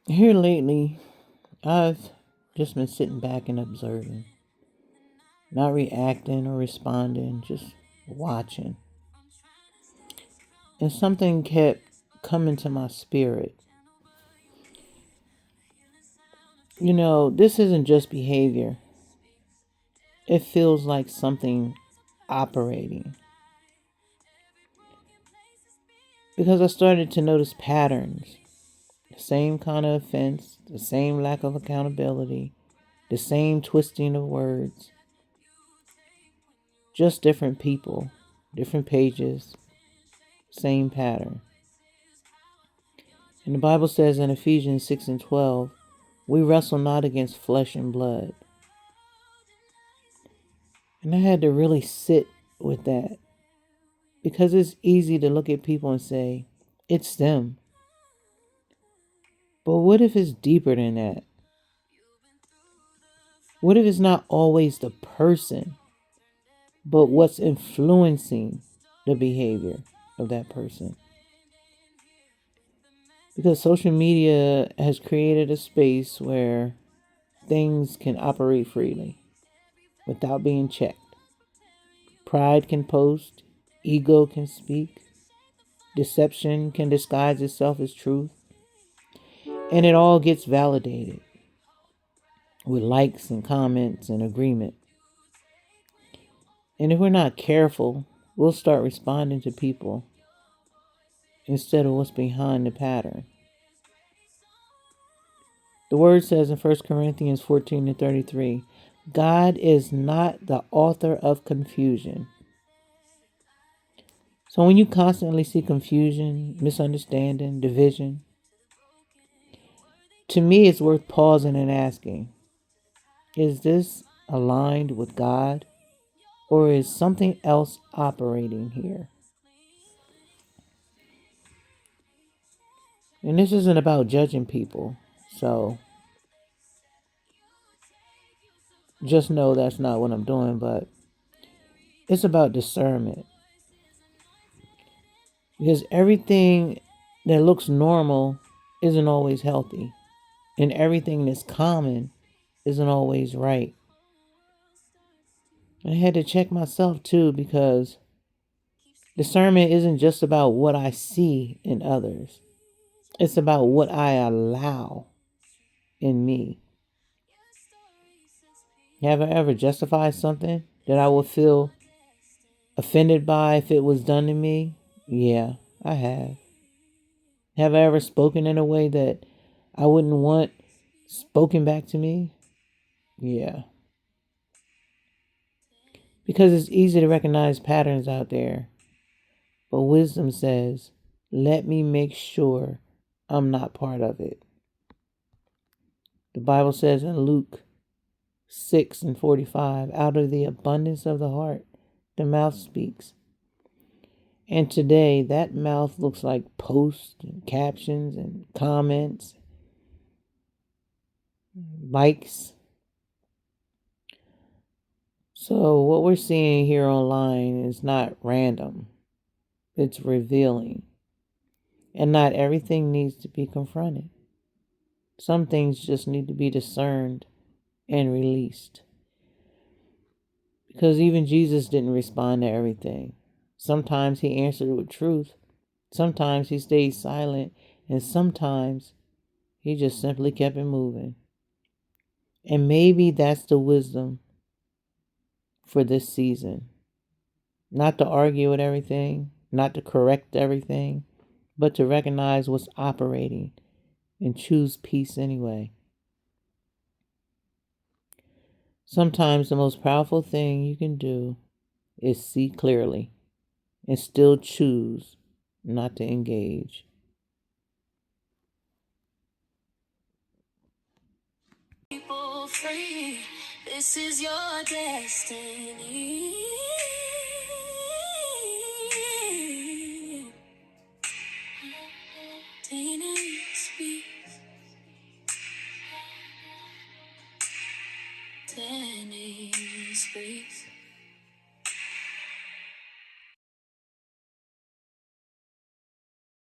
Here lately, I've just been sitting back and observing, not reacting or responding, just watching. And something kept coming to my spirit. This isn't just behavior, it feels like something operating. Because I started to notice patterns, the same kind of offense, the same lack of accountability, the same twisting of words, just different people, different pages, same pattern. And the Bible says in Ephesians 6 and 12, we wrestle not against flesh and blood. And I had to really sit with that because it's easy to look at people and say, it's them. But what if it's deeper than that? What if it's not always the person, but what's influencing the behavior of that person? Because social media has created a space where things can operate freely without being checked. Pride can post, ego can speak, deception can disguise itself as truth, and it all gets validated with likes and comments and agreement. And if we're not careful, we'll start responding to people instead of what's behind the pattern. The word says in 1 Corinthians 14 and 33, God is not the author of confusion. So when you constantly see confusion, misunderstanding, division, to me it's worth pausing and asking, is this aligned with God or is something else operating here? And this isn't about judging people, so just know that's not what I'm doing, but it's about discernment. Because everything that looks normal isn't always healthy, and everything that's common isn't always right. And I had to check myself too, because discernment isn't just about what I see in others. It's about what I allow in me. Have I ever justified something that I would feel offended by if it was done to me? Yeah, I have. Have I ever spoken in a way that I wouldn't want spoken back to me? Yeah. Because it's easy to recognize patterns out there. But wisdom says, let me make sure I'm not part of it. The Bible says in Luke 6 and 45, out of the abundance of the heart, the mouth speaks. And today, that mouth looks like posts and captions and comments, likes. So what we're seeing here online is not random. It's revealing. And not everything needs to be confronted. Some things just need to be discerned and released. Because even Jesus didn't respond to everything. Sometimes he answered with truth. Sometimes he stayed silent. And sometimes he just simply kept it moving. And maybe that's the wisdom for this season. Not to argue with everything, not to correct everything, but to recognize what's operating and choose peace anyway. Sometimes the most powerful thing you can do is see clearly and still choose not to engage. People free. This is your destiny. Dennis speaks.